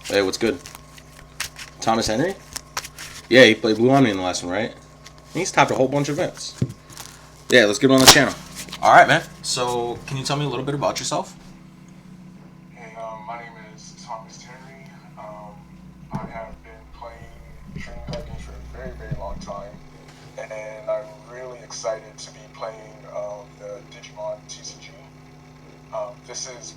Hey, what's good? Thomas Henry? Yeah, he played Blue Omni in the last one, right? He's topped a whole bunch of events. Yeah, let's get him on the channel. All right, man. So, can you tell me a little bit about yourself? Hey, my name is Thomas Henry. I have been playing trading card games for a very, very long time, and I'm really excited to be playing the Digimon TCG. This is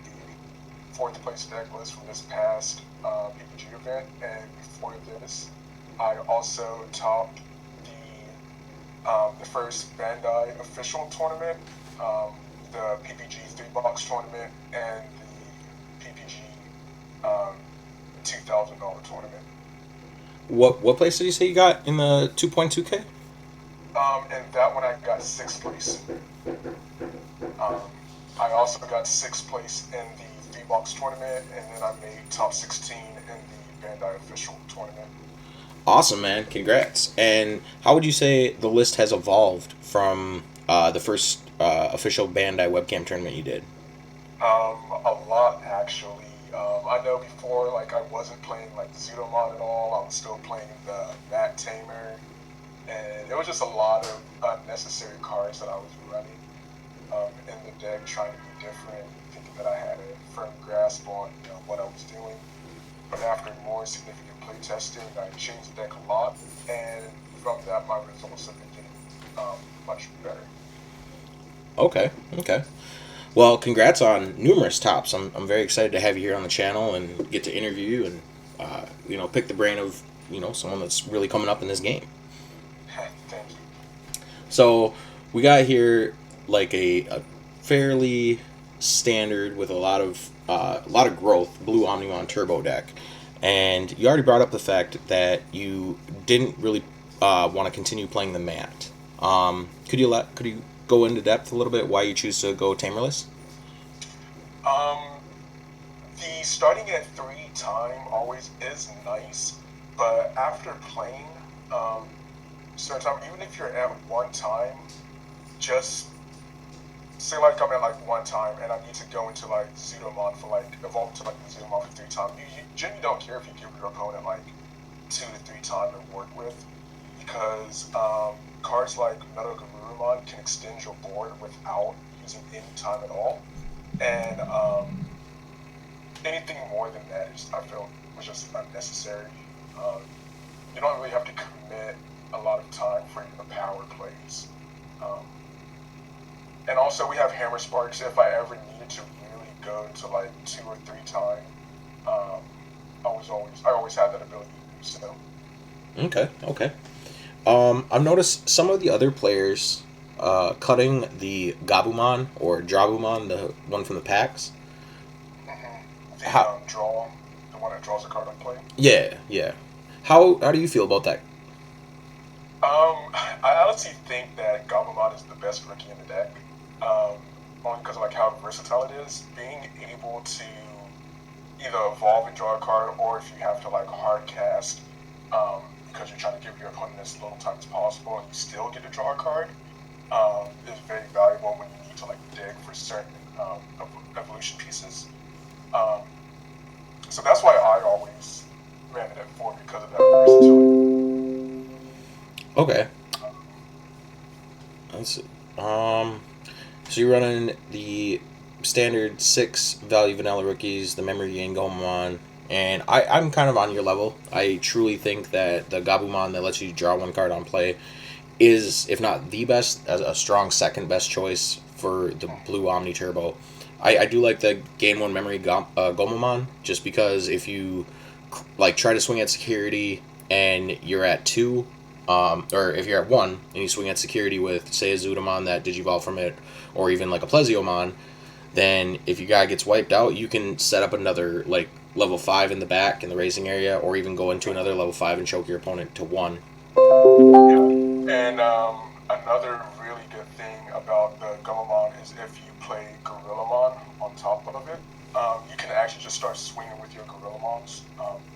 the fourth place deck list from this past PPG event, and before this, I also topped the first Bandai official tournament, um, the PPG 3 box tournament, and the PPG um, $2,000 tournament. What place did you say you got in the 2.2K? And that one I got sixth place. Um, I also got sixth place in the 3 box tournament, and then I made top 16 in the Bandai official tournament. Awesome, man. Congrats. And how would you say the list has evolved from the first official Bandai webcam tournament you did? A lot actually. I know before, like I wasn't playing like Zudomon at all. I was still playing the Mat Tamer, and it was just a lot of unnecessary cards that I was running in the deck, trying to be different, thinking that I had a firm grasp on what I was doing. But after more significant playtesting, I changed the deck a lot, and from that, my results have been getting much better. Okay, okay. Well, congrats on numerous tops. I'm very excited to have you here on the channel and get to interview you and pick the brain of someone that's really coming up in this game. Thank you. So we got here like a fairly standard with a lot of growth Blue Omnimon Turbo deck, and you already brought up the fact that you didn't really want to continue playing the mat. Could you go into depth a little bit why you choose to go tamerless? Um, the starting at 3 time always is nice, but after playing certain time, even if you're at 1 time, just say like I'm at like 1 time and I need to go into like Zudomon for like evolve to like the Zudomon for 3 time. You generally don't care if you give your opponent like 2 to 3 time to work with because cards like Metal Garurumon can extend your board without using any time at all. And anything more than that is I feel was just unnecessary. Um, you don't really have to commit a lot of time for your power plays. Um, and also we have Hammer Sparks. If I ever needed to really go to like 2 or 3 time, um, I always had that ability to do so. Okay, okay. I've noticed some of the other players cutting the Gabumon or Drabumon, the one from the packs. The How? the one that draws a card on play. Yeah, yeah. How do you feel about that? I honestly think that Gorillamon is the best rookie in the deck. Um, Only because of like how versatile it is. Being able to either evolve and draw a card, or if you have to like hard cast, because you're trying to give your opponent as little time as possible, and you still get to draw a card, is very valuable when you need to like dig for certain evolution pieces. Um, so that's why I always ran it at 4 because of that versatility. Okay. Let's see. Um, so you're running the standard six value vanilla rookies, the memory gain Gomamon, and I'm kind of on your level. I truly think that the Gabumon that lets you draw one card on play is, if not the best, a strong second best choice for the Blue Omni Turbo. I do like the gain one memory Gomamon just because if you like try to swing at security and you're at two, or if you're at one and you swing at security with say a Zudomon that digivolve from it, or even like a Plesiommon, then if your guy gets wiped out, you can set up another like level five in the back in the racing area, or even go into another level five and choke your opponent to one. Yeah. And another really good thing about the Gummamon is if you play Gorillamon on top of it, you can actually just start swinging with your Gorillamons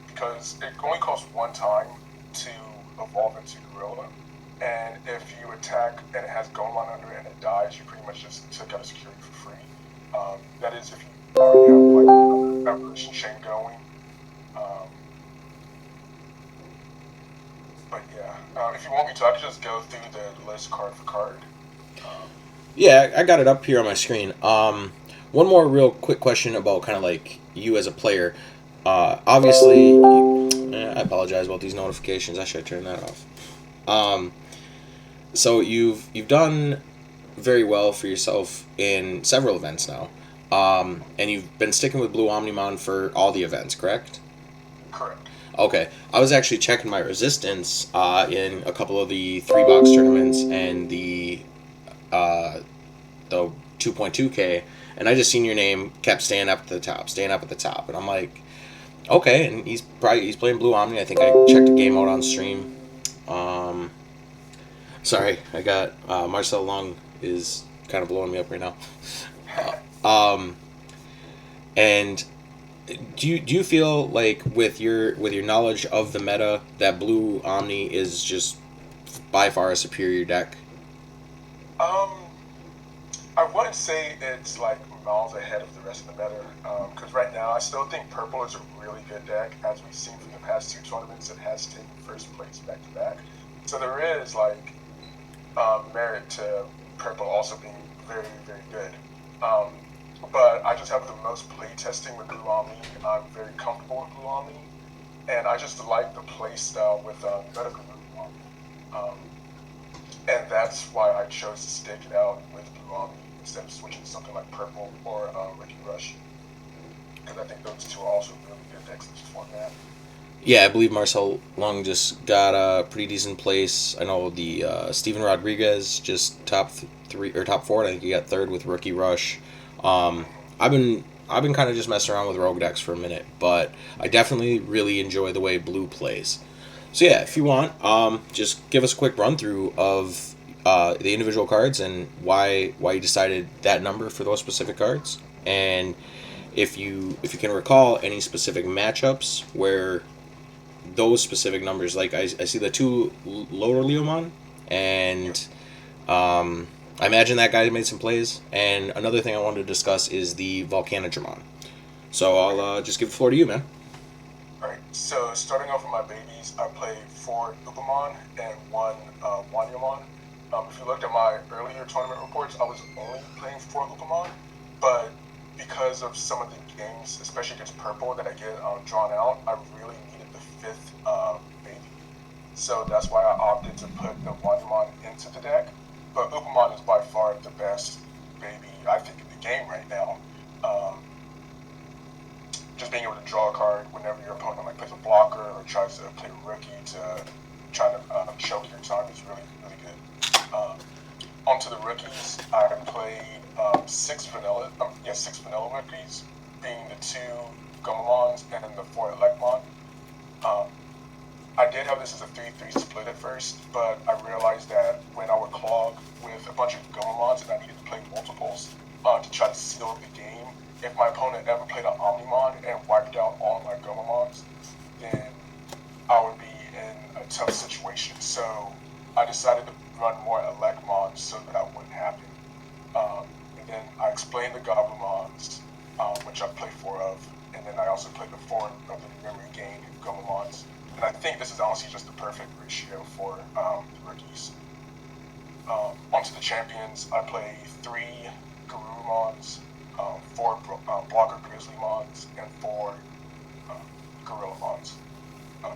because it only costs 1 time to evolve into Gorilla. And if you attack and it has Goemon under it and it dies, you pretty much just took out a security for free. That is if you already have like another evolution chain going. Um, but yeah, if you want me to, I can just go through the list card for card. Um, Yeah, I got it up here on my screen. One more real quick question about kind of like you as a player. Obviously, I apologize about these notifications. I should turn that off. Um, so you've done very well for yourself in several events now, and you've been sticking with Blue Omnimon for all the events, correct? Correct. Okay, I was actually checking my resistance in a couple of the 3 box tournaments and uh, the 2.2K, and I just seen your name kept staying up at the top, staying up at the top, and I'm like, okay, and he's playing Blue Omni. I think I checked a game out on stream. Um, Sorry, I got Marcel Long is kind of blowing me up right now. Um, and do you feel like with your knowledge of the meta that Blue Omni is just by far a superior deck? Um, I wouldn't say it's like miles ahead of the rest of the meta, because right now I still think purple is a really good deck. As we've seen from the past two tournaments, it has taken first place back to back. So there is like merit to purple also being very, very good. Um, but I just have the most play testing with Blue Omni. I'm very comfortable with Blue Omni, and I just like the play style with Medical Blue Omni. Um, and that's why I chose to stick it out with Blue Omni instead of switching to something like purple or Ricky Rush, because I think those two are also really good decks in this format. Yeah, I believe Marcel Long just got a pretty decent place. I know the Steven Rodriguez just three or top four. I think he got third with Rookie Rush. Um, Mm-hmm. I've been kind of just messing around with rogue decks for a minute, but I definitely really enjoy the way Blue plays. So yeah, if you want, just give us a quick run through of the individual cards and why you decided that number for those specific cards, and if you can recall any specific matchups where those specific numbers. Like I see the two lower Leomon, Yep. and I imagine that guy made some plays. And another thing I wanted to discuss is the Volcanodramon. So I'll Okay. just give the floor to you, man. All right. So starting off with my babies, I played four Upamon and one Wanyamon. If you looked at my earlier tournament reports, I was only playing four Upamon, but because of some of the games, especially against purple, that I get drawn out, I really needed the fifth baby. So that's why I opted to put the Wanyamon into the deck. But Upamon is by far the best baby I think in the game right now. Um, just being able to draw a card whenever your opponent like plays a blocker or tries to play a rookie to try to choke your time is really really good. Onto the rookies, I played six vanilla rookies, being the two Gomamons and the four Elecmon. Um, I did have this as a 3-3 split at first, but I realized that when I would clog with a bunch of Gomamons and I needed to play multiples to try to seal the game, if my opponent ever played an Omnimon and wiped out all my Gomamons, then I would be in a tough situation. So I decided to run more Elecmons so that that wouldn't happen. And then I explained the Goblimons, which I play four of, and then I also played the four of the memory gain Gomamons. And I think this is honestly just the perfect ratio for the rookies. Onto the champions, I play three Garurumons, four Blocker Grizzlymons, and four uh, Gorillamons. Um,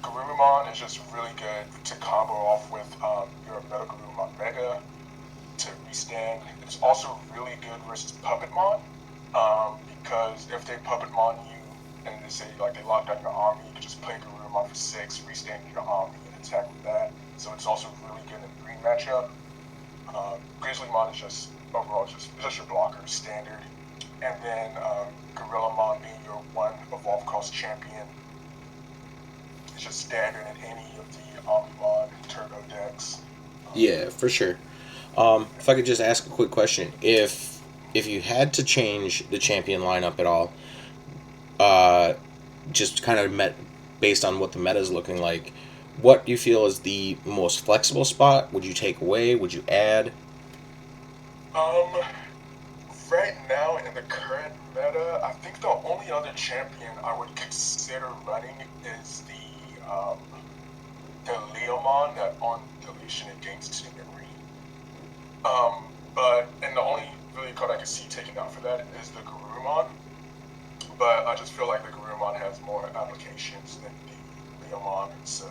Garurumon is just really good to combo off with your Meta Garurumon Mega to restand. It's also really good versus Puppetmon because if they Puppetmon you and they say like they lock down your army, you can just play Garurumon for six, restand your army, and attack with that. So it's also really good in the green matchup. Grizzlymon is just overall just your blocker standard, and then Gorillamon being your one evolve cost champion is just standard in any of the Omnimon Turbo decks. Yeah, for sure. Yeah. If I could just ask a quick question, if you had to change the champion lineup at all, uh, just kind of based on what the meta is looking like, what do you feel is the most flexible spot? Would you take away? Would you add? Um, Right now, in the current meta, I think the only other champion I would consider running is the Leomon that on deletion it gains 2 memory. And the only really card I can see taken out for that is the Gorillamon. But I just feel like the Gorillamon has more applications than the Leomon, so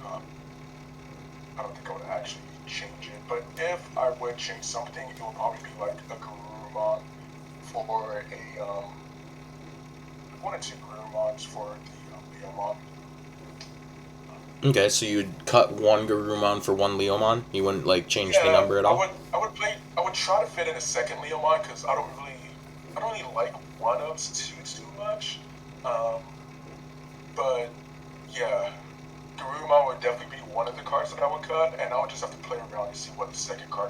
um, I don't think I would actually change it. But if I would change something, it would probably be like a Gorillamon for a one or two Gorillamons for the Leomon. Okay, so you'd cut one Garurumon for one Leomon? You wouldn't like change the Yeah, number at all? I would try to fit in a second Leomon because I don't really like one ups too much. Um, but yeah, Garurumon would definitely be one of the cards that I would cut, and I would just have to play around and see what the second card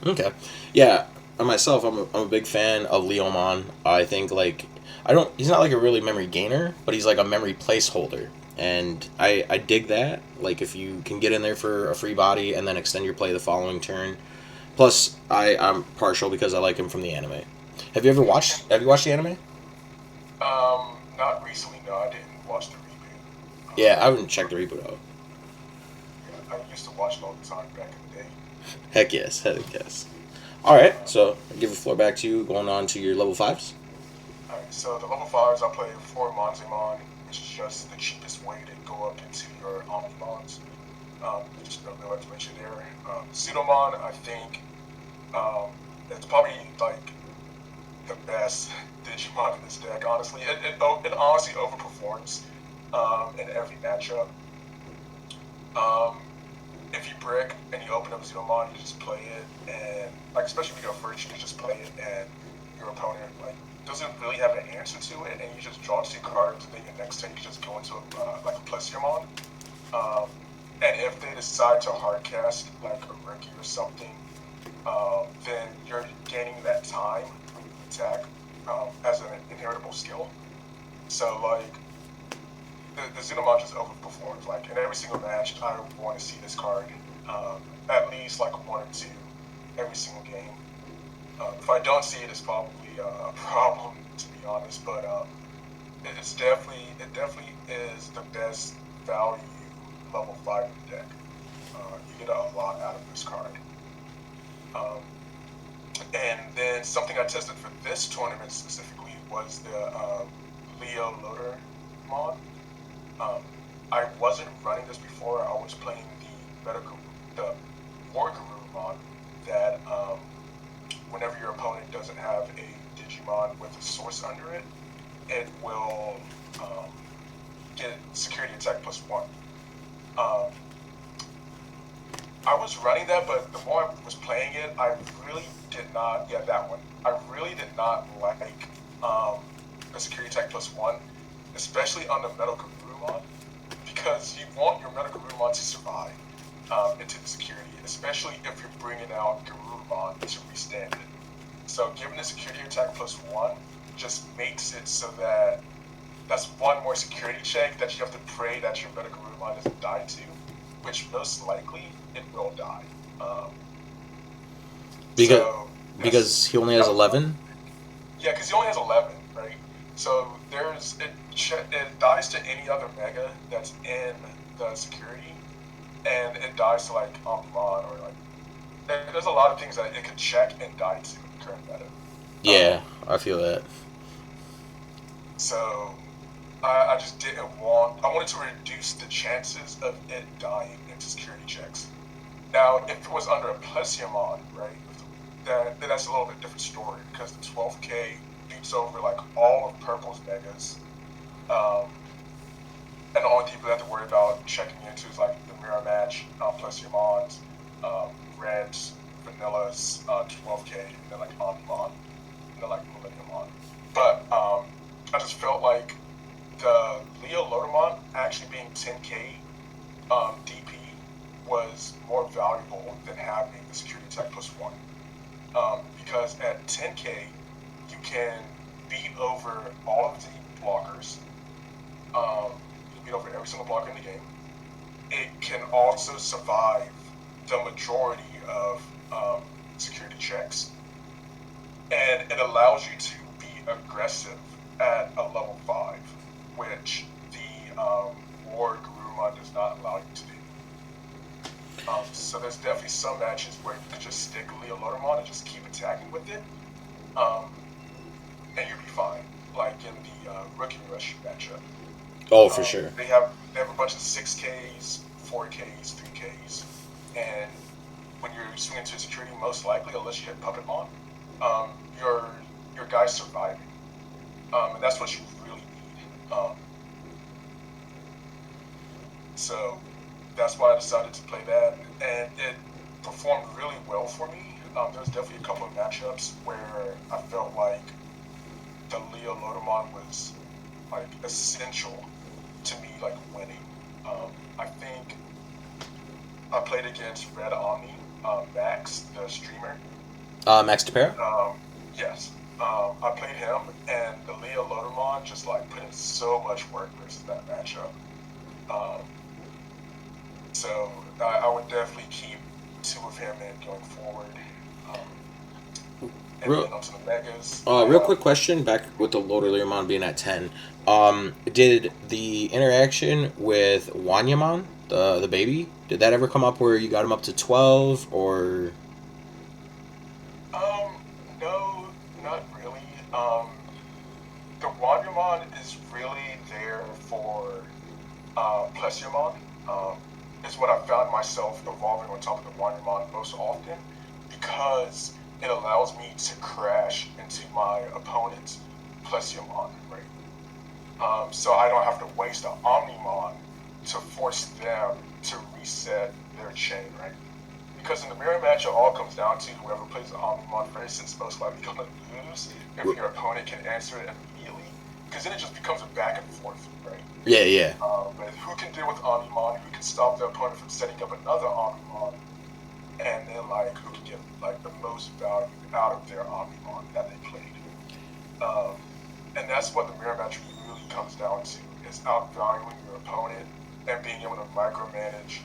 would Okay. Yeah, myself, I'm a big fan of Leomon. I think, like, I don't, he's not like a really memory gainer, but he's like a memory placeholder. And I dig that. Like, if you can get in there for a free body and then extend your play the following turn. Plus, I'm partial because I like him from the anime. Have you watched the anime? be. Not recently. No, I didn't watch the reboot. Yeah, I haven't checked the reboot out. Yeah, I used to watch it all the time back in the day. Heck yes. Alright, so I'll give the floor back to you, going on to your level 5s. Alright, so the level 5s, I play 4 Monzemon, which is just the cheapest way to go up into your Omnimons. Just no explanation there. Pseudomon, I think, it's probably like the best Digimon in this deck, honestly. It honestly overperforms in every matchup. Um, if you brick and you open up Pseudomon, you just play it, and like especially if you go first, you can just play it, and your opponent like doesn't really have an answer to it, and you just draw 2 cards, and then your next turn you can just go into like a Plesiomon. Um, and if they decide to hardcast like a rookie or something, then you're gaining that time when you attack as an inheritable skill. So like the Xenomon just overperforms. Like in every single match, I want to see this card at least like 1 or 2 every single game. If I don't see it, it's probably a problem to be honest. But it definitely is the best value level 5 in the deck. You get a lot out of this card. Um, and then something I tested for this tournament specifically was the Leo Loader mod. Um, I wasn't running this before. I was playing the War Guru mod that whenever your opponent doesn't have a Digimon with a source under it, it will get security attack +1. Um, I was running that, but the more I was playing it, I really did not. Yeah, that one. I really did not like the security attack +1, especially on the Metal Garurumon, because you want your Metal Garurumon to survive into the security, especially if you're bringing out Garurumon to restand it. So giving the security attack +1 just makes it so that that's one more security check that you have to pray that your Metal Garurumon doesn't die to, which most likely it will die. Because So because he only has 11? yeah, because he only has 11, right? So it dies to any other mega that's in the security, and it dies to like Omnimon or like there's a lot of things that it could check and die to in the current meta. Yeah, I feel that. So I just didn't want. I wanted to reduce the chances of it dying into security checks. Now, if it was under a Plesiomon, right, then that's a little bit different story because the 12K beats over like all of Purple's megas, um, and the only thing you have to worry about checking into is like the mirror match, Plesiomons, Reds, Vanillas, 12K, and then like Omnimon, and then like Millenniumon. But I just felt like the Leo Lotamon actually being 10K DP was more valuable than having the security attack +1. Because at 10K, you can beat over all of the blockers. You can beat over every single blocker in the game. It can also survive the majority of security checks. it allows you to be aggressive at a level 5, which the War Garurumon does not allow you to do. So there's definitely some matches where you can just stick Leomon and just keep attacking with it, and you'll be fine. Like in the Rookie Rush matchup. Oh, for sure. They have a bunch of 6Ks, 4Ks, 3Ks, and when you're swinging to security, most likely, unless you hit Puppetmon, your guy's surviving, and that's what you really need. So that's why I decided to play that, and it performed really well for me. There was definitely a couple of matchups where I felt like the Leo Lodomon was like essential to me, like winning. I think I played against Red Omni, Max, the streamer. Max DePera? Yes. I played him, and the Leo Lodomon just like put in so much work versus that matchup. Um, so I would definitely keep 2 of him in going forward. And Real, then onto the Megas. real quick question back with the Loader Leomon being at 10. Did the interaction with Wanyamon, the baby, did that ever come up where you got him up to 12 or? Um, no, not really. The Wanyamon is really there for Plesiomon. Is what I found myself evolving on top of the Wanyamon most often because it allows me to crash into my opponent's Plesiomon, right? So I don't have to waste an Omnimon to force them to reset their chain, right? Because in the mirror match, it all comes down to whoever plays the Omnimon first is most likely going to lose if your opponent can answer it immediately. Because then it just becomes a back and forth, right? Yeah, yeah. But who can deal with Omnimon? Who can stop the opponent from setting up another Omnimon? And then like who can get like the most value out of their Omnimon that they played? And that's what the mirror match really comes down to: is outvaluing your opponent and being able to micromanage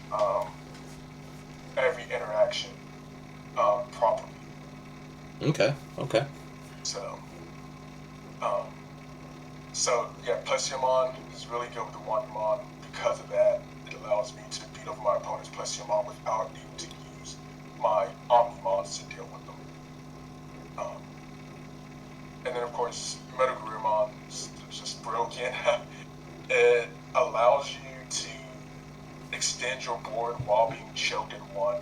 every interaction properly. Okay, okay. So, um, so yeah, Plesiomon is really good with the Wanyamon because of that. It allows me to beat over my opponent's Plesiomon without needing to use my Omnimons to deal with them. Um, and then of course, Metagarurumon is just broken. It allows you to extend your board while being choked in one.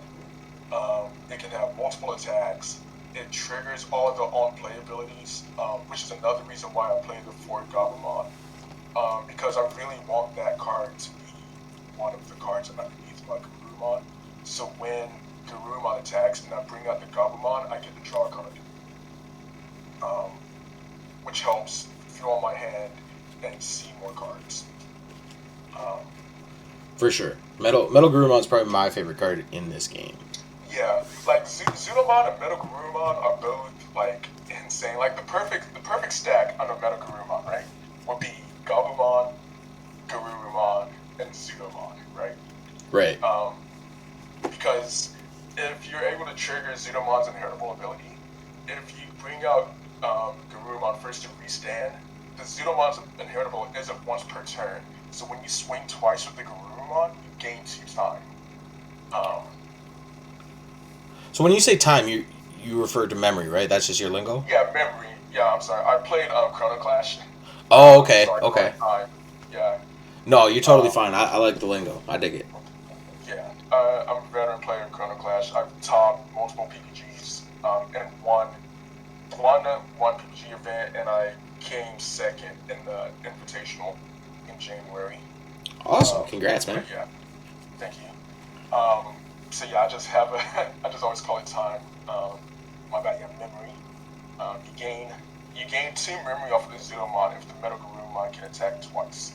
It can have multiple attacks. It triggers all of the on-play abilities, which is another reason why I play the 4 Gorillamon, because I really want that card to be one of the cards underneath my Garurumon. So when Garurumon attacks and I bring out the Gorillamon, I get to draw a card, um, which helps fill my hand and see more cards. Um, For sure. Metal Gurumon's probably my favorite card in this game. Yeah, like Zudomon and Metal Garurumon are both like insane. Like the perfect stack under Metal Garurumon, right, would be Gabumon, Garurumon, and Zudomon, right? Right. Because if you're able to trigger Zudomon's inheritable ability, if you bring out Garurumon first to restand, the Zudomon's inheritable isn't once per turn. So when you swing twice with the Garurumon, you gain 2 time. So when you say time, you refer to memory, right? That's just your lingo? Yeah, memory. Yeah, I'm sorry. I played Chrono Clash. Oh, okay, So I call okay. it time. Yeah. No, you're totally fine. I like the lingo. I dig it. Yeah. I'm a veteran player in Chrono Clash. I've topped multiple PPGs and won PPG event, and I came second in the Invitational in January. Awesome. Congrats, man. Yeah. Thank you. So yeah, I just have I just always call it time. My bad, yeah, memory. You gain 2 memory off of the Zudomon if the Metal Garurumon can attack twice.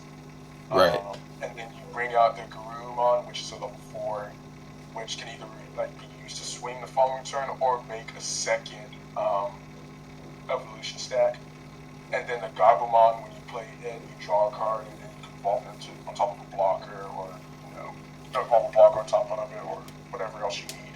Right. And then you bring out the Garurumon, which is a level 4, which can either like be used to swing the following turn or make a second evolution stack. And then the Gabumon, when you play it, you draw a card and then you can evolve into on top of a blocker, or evolve a blocker on top of it, or whatever else you need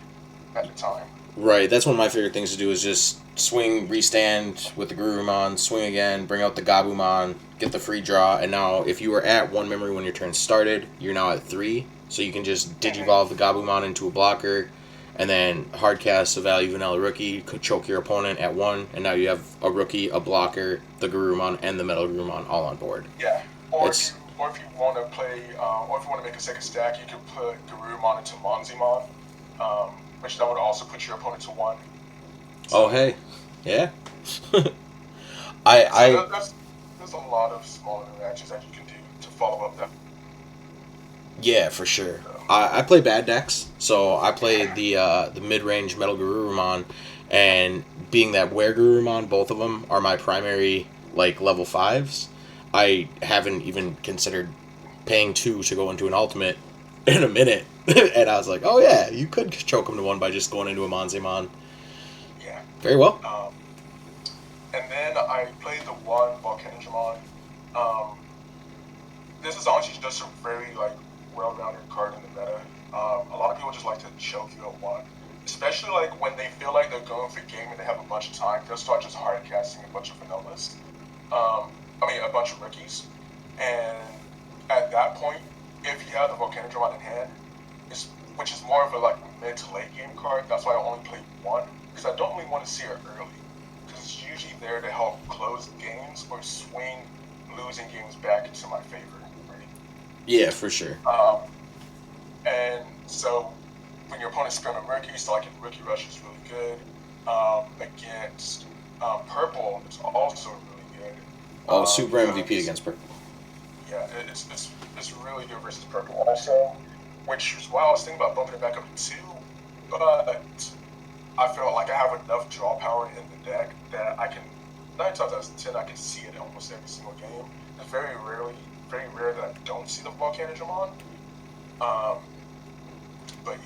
at the time. Right, that's one of my favorite things to do is just swing, restand with the Gorillamon, swing again, bring out the Gabumon, get the free draw, and now if you were at one memory when your turn started, you're now at three, so you can just Digivolve the Gabumon into a blocker, and then hardcast a value vanilla rookie, could choke your opponent at one, and now you have a rookie, a blocker, the Garurumon, and the Metal Garurumon all on board. Yeah. Or It's if you want to play, or if you want to make a second stack, you can put Garurumon into Monzimon, which that would also put your opponent to one. oh hey, yeah. So I there's a lot of small interactions that you can do to follow up that. Yeah, for sure. I play bad decks, so I play the mid range Metal Garurumon, and being that Were Garurumon, both of them are my primary like level fives. I haven't even considered paying two to go into an ultimate in a minute, and I was like, oh yeah, you could choke him to one by just going into a Monzemon. Yeah. Very well. And then I played the one Volcanigimon. This is honestly just a very like well-rounded card in the meta. A lot of people just like to choke you at one, especially like when they feel like they're going for game and they have a bunch of time. They'll start just hard casting a bunch of vanillas. A bunch of rookies, and at that point, if you have the Volcanigimon in hand, which is more of a like mid to late game card, that's why I only play one because I don't really want to see it early because it's usually there to help close games or swing losing games back into my favor. Right? Yeah, for sure. And so when your opponent's spamming Mercury, so like Rookie Rush is really good. Against Purple, it's also really good. Oh, super MVP against Purple. Yeah, it's really good versus Purple also, which is why I was thinking about bumping it back up to 2, but I feel like I have enough draw power in the deck that I can, 9 times out of 10, I can see it almost every single game. It's very rare that I don't see the Volcanigimon. But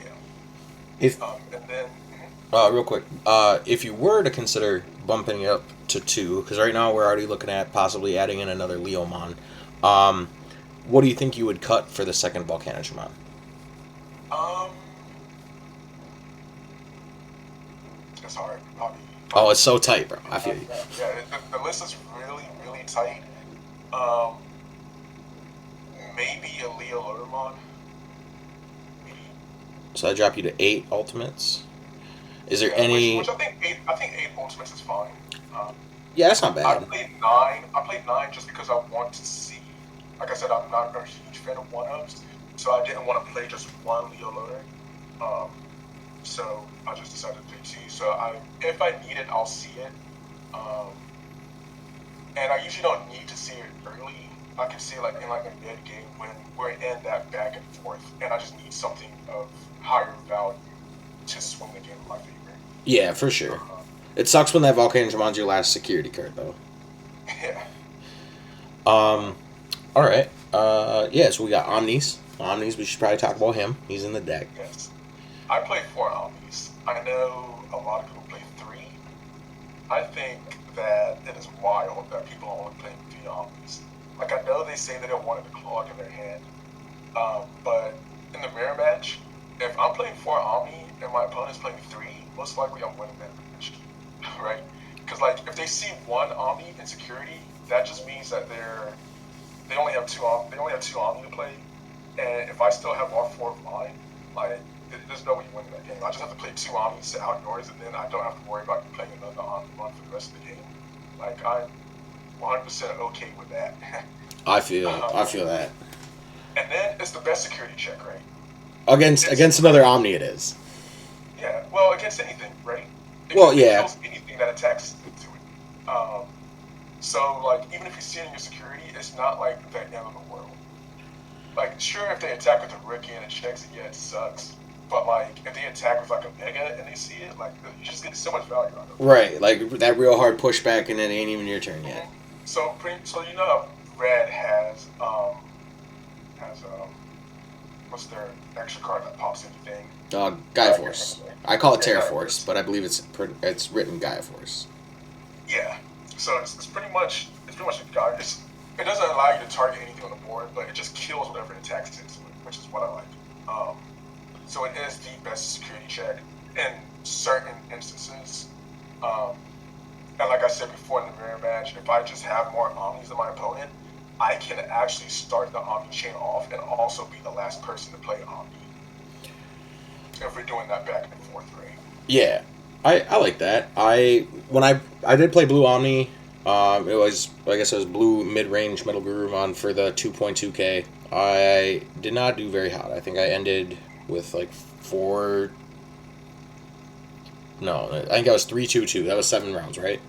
yeah. And then... Real quick, if you were to consider bumping it up to 2, because right now we're already looking at possibly adding in another Leomon, what do you think you would cut for the second Volcanigimon? It's hard. Probably. Oh, it's so tight, bro. I feel you. Yeah, the list is really, really tight. Maybe a Leomon. So I drop you to 8 ultimates. Is there any? Which I think 8 ultimates is fine. Yeah, that's not bad. I played 9 just because I want to see. Like I said, I'm not a huge fan of one-ups, so I didn't want to play just one Leo loader. So I just decided to play 2. So if I need it, I'll see it. And I usually don't need to see it early. I can see it like in like a mid game when we're in that back and forth, and I just need something of higher value to swing the game in my favor. Yeah, for sure. It sucks when that Volcanigimon's your last security card, though. Yeah. Alright. Yeah, so we got Omnis. Omnis, we should probably talk about him. He's in the deck. Yes. I play 4 Omnis. I know a lot of people play 3. I think that it is wild that people are only playing 3 Omnis. Like, I know they say they don't want it to clog in their hand, but in the mirror match, if I'm playing 4 Omni and my opponent's playing 3, most likely I'm winning that match, right? Because like if they see 1 Omni in security, that just means that they only have 2 Omni to play, and if I still have all 4 of mine, like there's no way you win that game. I just have to play 2 Omnis to out yours, and then I don't have to worry about playing another Omni for the rest of the game. Like I'm 100% okay with that. I feel that. And then it's the best security check, right? Against another Omni, it is. Yeah, well, against anything, right? It kills anything that attacks into it. So, like, even if you see it in your security, it's not like the end of the world. Like, sure, if they attack with a rookie and it checks it, yeah, it sucks. But, like, if they attack with, like, a mega and they see it, like, you just get so much value out of it. Right, like, that real hard pushback and it ain't even your turn yet. So you know how Red has what's their extra card that pops into thing? Gaia Force. I call it Terra Force, but I believe it's written Gaia Force. Yeah. So it's pretty much a Gaia. It doesn't allow you to target anything on the board, but it just kills whatever it attacks into it, which is what I like. So it is the best security check, and certain instances. Um, and like I said before in the mirror match, if I just have more Omnis than my opponent, I can actually start the Omni chain off and also be the last person to play Omni. If we're doing that back and forth, right? Yeah, I like that. I did play Blue Omni. It was, I guess it was Blue mid range Metal Gurumon for the 2.2K. I did not do very hot. I think I ended with like four. No, I think I was 3-2-2. That was 7 rounds, right?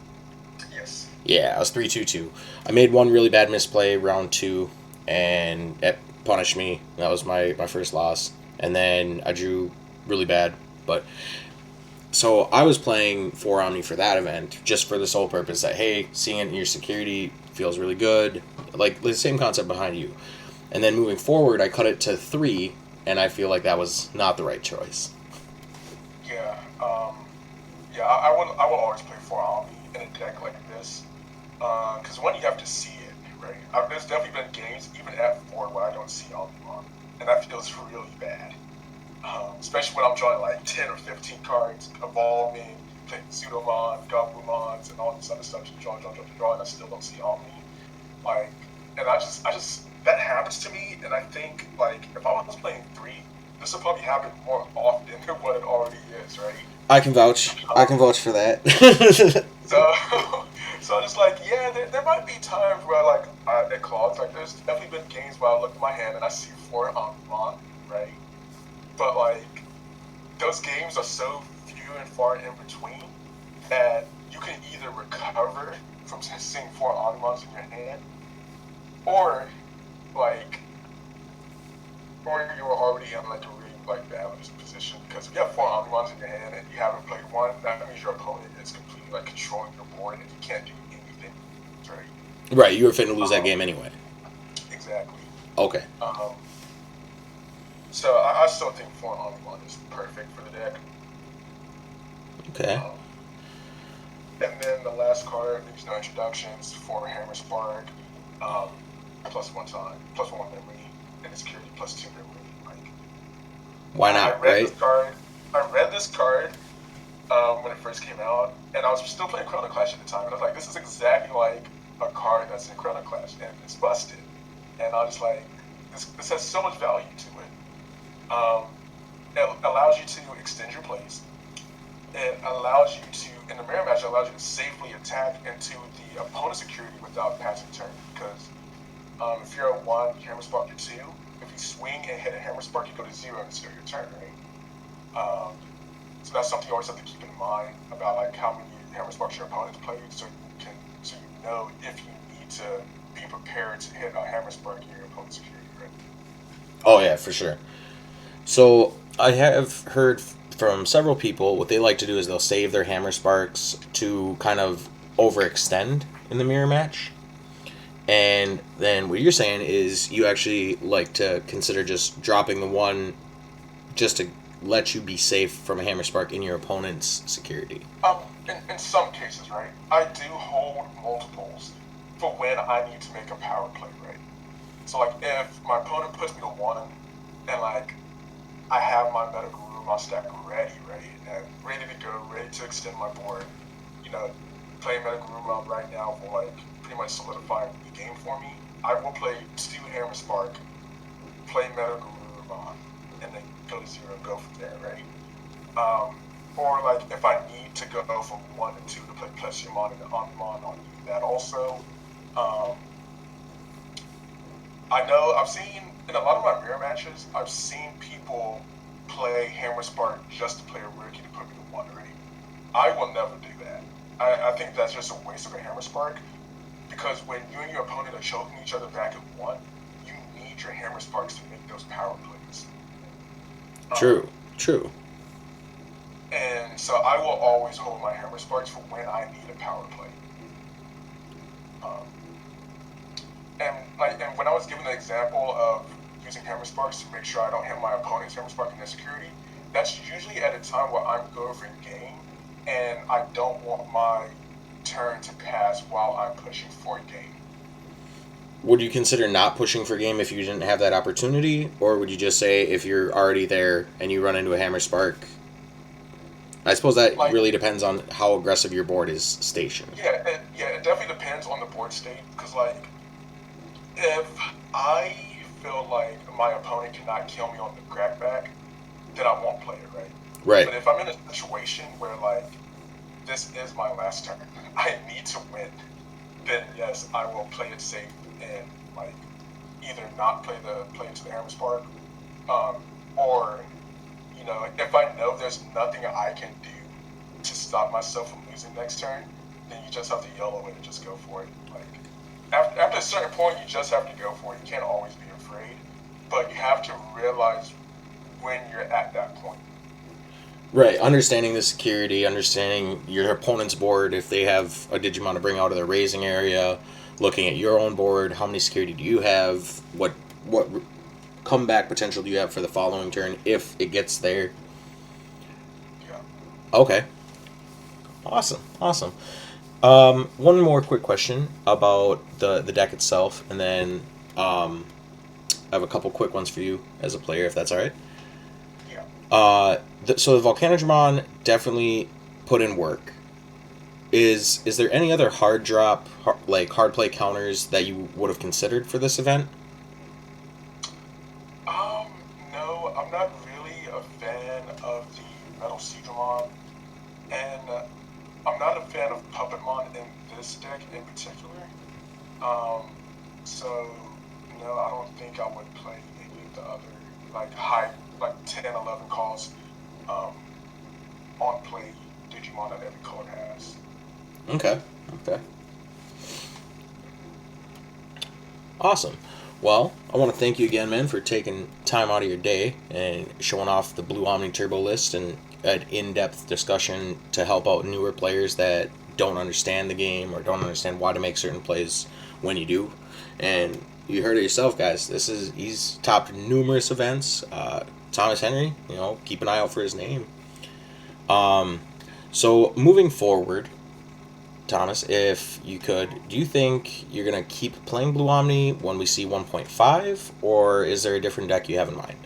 Yes. Yeah, I was 3-2-2. I made one really bad misplay round two, and it punished me. That was my first loss. And then I drew really bad. But so I was playing 4 Omni for that event just for the sole purpose that, hey, seeing it in your security feels really good. Like the same concept behind you. And then moving forward, I cut it to 3, and I feel like that was not the right choice. Yeah. Yeah. I will always play for Omni in a deck like this. Because one, you have to see it, right? There's definitely been games, even at 4, where I don't see Omnimon. And that feels really bad. Especially when I'm drawing like 10 or 15 cards, evolving, playing Pseudomon, Gabumons, and all this other stuff, just draw, and I still don't see Omni. Like, and I just, that happens to me, and I think, like, if I was playing 3, this would probably happen more often than what it already is, right? I can vouch. I can vouch for that. So, so I'm just like, yeah, there might be times where like it clogs. Like, there's definitely been games where I look at my hand and I see 4 Omnimon, right? But like, those games are so few and far in between that you can either recover from seeing 4 Omnimons in your hand, or like, or you're already in like a really like balanced position, because if you have 4 Omnimons in your hand and you haven't played one, that means your opponent is completely like controlling your board and you can't do anything, right? Right, you were finna lose that game anyway. Exactly. Okay. So I still think 4 Omnimon is perfect for the deck. Okay. And then the last card, there's no introductions, for Hammer Spark, plus one memory, and security +2 memory. Like, Why I not, read right? this card. I read this card when it first came out, and I was still playing Chrono Clash at the time. And I was like, this is exactly like a card that's in Chrono Clash, and it's busted. And I was just like, this has so much value to it. It allows you to extend your plays. It allows you to, in the mirror match, it allows you to safely attack into the opponent's security without passing turn. Because if you're a 1, you hammer spark your 2. If you swing and hit a hammer spark, you go to 0 and start your turn, right? So that's something you always have to keep in mind about like how many hammer sparks your opponent's played, so you know if you need to be prepared to hit a hammer spark in your opponent's security, right? Oh yeah, for sure. So I have heard from several people what they like to do is they'll save their hammer sparks to kind of overextend in the mirror match. And then what you're saying is you actually like to consider just dropping the 1 just to let you be safe from a hammer spark in your opponent's security. In some cases, right, I do hold multiples for when I need to make a power play, right? So like if my opponent puts me to 1, and like I have my Meta Guru, my stack ready, and ready to go, ready to extend my board, you know, playing Meta Guru right now will like pretty much solidify the game for me. I will play 2 Hammer Spark, play Meta Guru, and then go to 0 and go from there, right? Or like if I need to go from 1 to 2 to play Plesiomon and Omnimon, I'll do that also. I know I've seen in a lot of my mirror matches, I've seen people play Hammer Spark just to play a rookie to put me to 1 already. I will never do that. I think that's just a waste of a Hammer Spark, because when you and your opponent are choking each other back at 1, you need your Hammer Sparks to make those power plays. True. And so I will always hold my Hammer Sparks for when I need a power play. Um, and when I was given the example of using Hammer Sparks to make sure I don't hit my opponent's Hammer Spark in their security, that's usually at a time where I'm going for game, and I don't want my turn to pass while I'm pushing for game. Would you consider not pushing for game if you didn't have that opportunity, or would you just say if you're already there and you run into a hammer spark, I suppose that Like, really depends on how aggressive your board is stationed. it definitely depends on the board state. Because like, if I feel like my opponent cannot kill me on the crackback, then I won't play it, right? Right. But if I'm in a situation where like this is my last turn, I need to win, then yes, I will play it safe and like either not play into the Hammer Spark, um, or if I know there's nothing I can do to stop myself from losing next turn, then you just have to yellow it and just go for it. Like after a certain point, you just have to go for it. You can't always be afraid, but you have to realize when you're at that point. Right. Understanding the security, understanding your opponent's board, if they have a Digimon to bring out of the raising area, looking at your own board, how many security do you have? What comeback potential do you have for the following turn if it gets there? Yeah. Okay. Awesome. Awesome. One more quick question about the deck itself, and then I have a couple quick ones for you as a player, if that's all right. Yeah. So the Volcanodramon definitely put in work. Is there any other hard drop, like hard play counters that you would have considered for this event? No, I'm not really a fan of the Metal Seedramon, and I'm not a fan of Puppetmon in this deck in particular. Um, so no, I don't think I would play any of the other like high, like 10, 11 calls um, on play Digimon that every color has. Okay. Okay. Awesome. Well, I want to thank you again, man, for taking time out of your day and showing off the Blue Omni Turbo list and an in-depth discussion to help out newer players that don't understand the game or don't understand why to make certain plays when you do. And you heard it yourself, guys. He's topped numerous events. Thomas Henry, keep an eye out for his name. So moving forward, Thomas, if you could, do you think you're going to keep playing Blue Omni when we see 1.5, or is there a different deck you have in mind?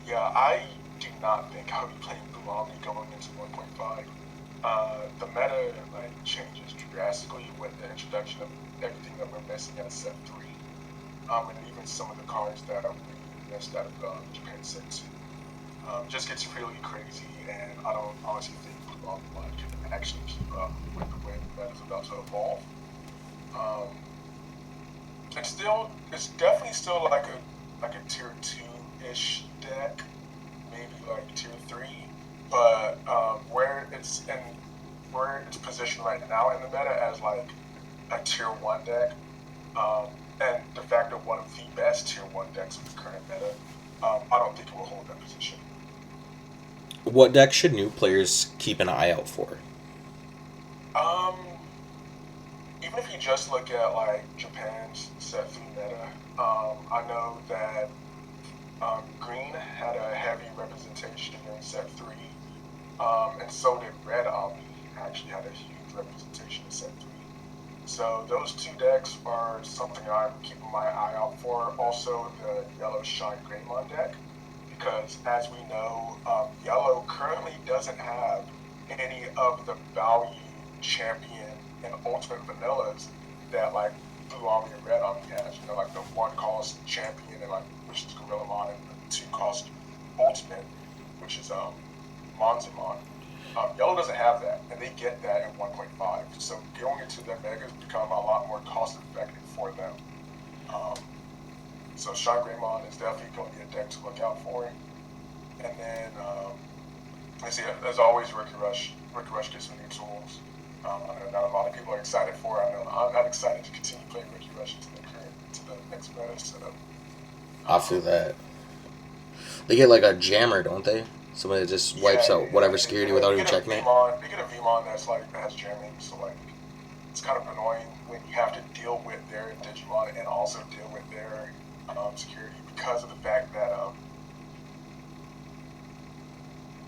Yeah, I do not think I'll be playing Blue Omni going into 1.5. The meta like changes drastically with the introduction of everything that we're missing in set 3. And even some of the cards that we missed out of Japan set 2. Just gets really crazy, and I don't honestly think Blue Omni can actually keep up with the way the meta is about to evolve. Um, it's definitely still like a tier 2-ish deck, maybe like tier 3, but where it's positioned right now in the meta as like a tier 1 deck, um, and de facto one of the best tier 1 decks in the current meta. I don't think it will hold that position. What deck should new players keep an eye out for? Um, Even if you just look at like Japan's set 3 meta, I know that Green had a heavy representation in set 3, and so did Red Omni actually had a huge representation in set 3. So those two decks are something I'm keeping my eye out for. Also, the Yellow Shine Greymon deck, because as we know, Yellow currently doesn't have any of the value champion and ultimate vanillas that like Blue Omni and Red Omni has. Like the one cost champion and like which is Gorillamon, and the two cost ultimate, which is Monzamon. Yellow doesn't have that, and they get that in 1.5. So going into their megas become a lot more cost effective for them. Um, so Shine Greymon is definitely going to be a deck to look out for. And then, I see, as always, Rookie Rush. Rookie Rush gets some new tools. I know not a lot of people are excited for it. I know I'm not excited to continue playing Rookie Rush to the next meta setup. I feel that. They get like a jammer, don't they? Somebody that just wipes out whatever security without even checking it. They get a Vmon that has jamming, so like it's kind of annoying when you have to deal with their Digimon and also deal with their security because of the fact that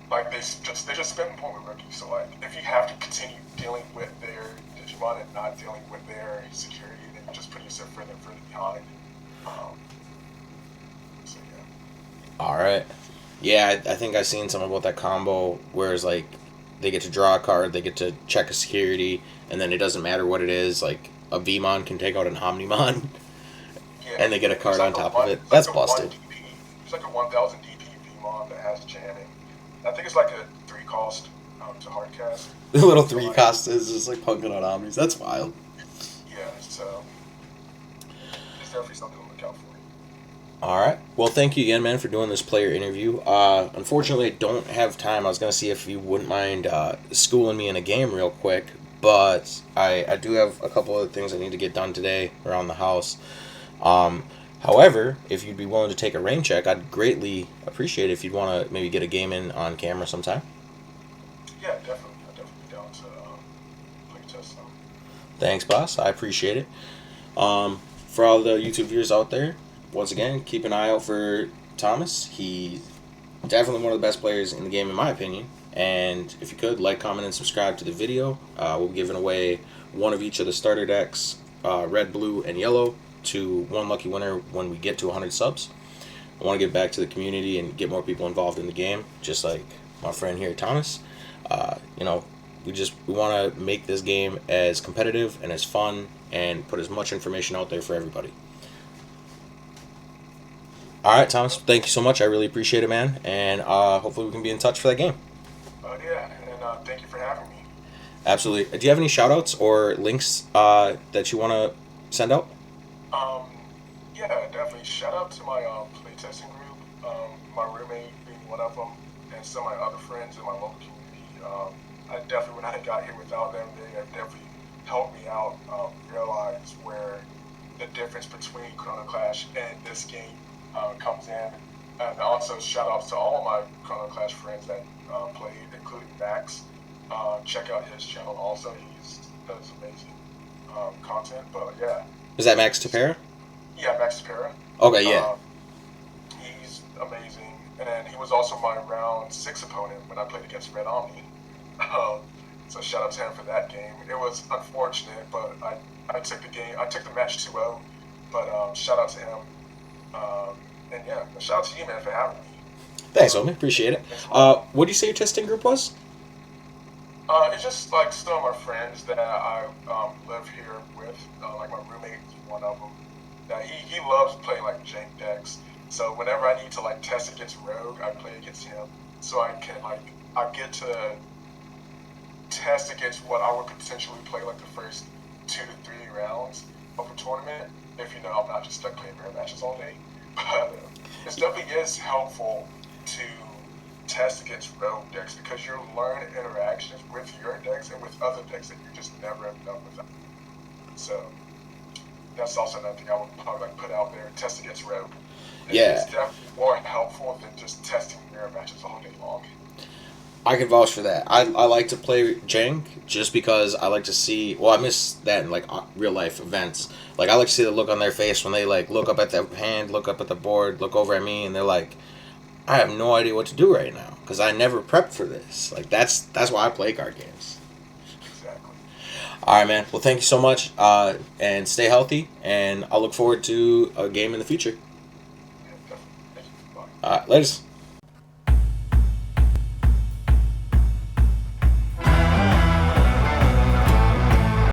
like they just spend point with rookies. So like if you have to continue dealing with their Digimon and not dealing with their security, then you just put yourself further and further behind. So yeah. All right. Yeah, I think I seen something about that combo, whereas like they get to draw a card, they get to check a security, and then it doesn't matter what it is. Like a Vmon can take out an Omnimon, Yeah, and they get a it's card on like a top of one. it. It's like That's a one busted. DP. It's like a 1,000 DP VMon that has jamming. I think it's like a 3 cost to hard cast. The little So three like, cost is just like punking on Omnis. That's wild. yeah. So it's definitely something to look out for. All right. Well, thank you again, man, for doing this player interview. Unfortunately, I don't have time. I was gonna see if you wouldn't mind schooling me in a game real quick, but I do have a couple of things I need to get done today around the house. Um, However, if you'd be willing to take a rain check, I'd greatly appreciate it if you'd want to maybe get a game in on camera sometime. Yeah, definitely. I'll definitely be down to play test some. Thanks, boss. I appreciate it. For all the YouTube viewers out there, once again, keep an eye out for Thomas. He's definitely one of the best players in the game, in my opinion. And if you could, like, comment, and subscribe to the video. We'll be giving away one of each of the starter decks, red, blue, and yellow, to one lucky winner when we get to 100 subs. I want to get back to the community and get more people involved in the game, just like my friend here, Thomas. You know, we want to make this game as competitive and as fun and put as much information out there for everybody. All right, Thomas, thank you so much. I really appreciate it, man. And hopefully we can be in touch for that game. Yeah, and thank you for having me. Absolutely. Do you have any shout outs or links that you want to send out? Um, yeah, definitely. Shout out to my playtesting group, my roommate being one of them, and some of my other friends in my local community. I definitely, when I got here without them, they have definitely helped me out realize where the difference between Chrono Clash and this game comes in. And also, shout outs to all of my Chrono Clash friends that played, including Max. Check out his channel also. He's does amazing content. But yeah, Is that Max Tapera? yeah, Max Para. Okay, yeah. He's amazing. And then he was also my round 6 opponent when I played against Red Omni. So shout out to him for that game. It was unfortunate, but I took the game. I took the match 2-0. But shout out to him. And yeah, shout out to you, man, for having me. Thanks, homie. Appreciate it. What do you say your testing group was? It's just like some of my friends that I live here with. Like my roommate, one of them. That he loves playing like jank decks. So whenever I need to like test against Rogue, I play against him. So I get to test against what I would potentially play like the first 2 to 3 rounds of a tournament. If you know, I'm not just stuck playing mirror matches all day. But it definitely is helpful to test against rogue decks because you learn interactions with your decks and with other decks that you just never have done without. So that's also another thing I would probably like put out there: test against rogue. Yeah. It's definitely more helpful than just testing mirror matches all day long. I can vouch for that. I like to play jank just because I like to see. Well, I miss that in like real life events. Like I like to see the look on their face when they like look up at the hand, look up at the board, look over at me, and they're like, "I have no idea what to do right now because I never prepped for this." Like that's why I play card games. Exactly. All right, man. Well, thank you so much, and stay healthy. And I'll look forward to a game in the future. Yeah, definitely. Thank you. Bye. Laters.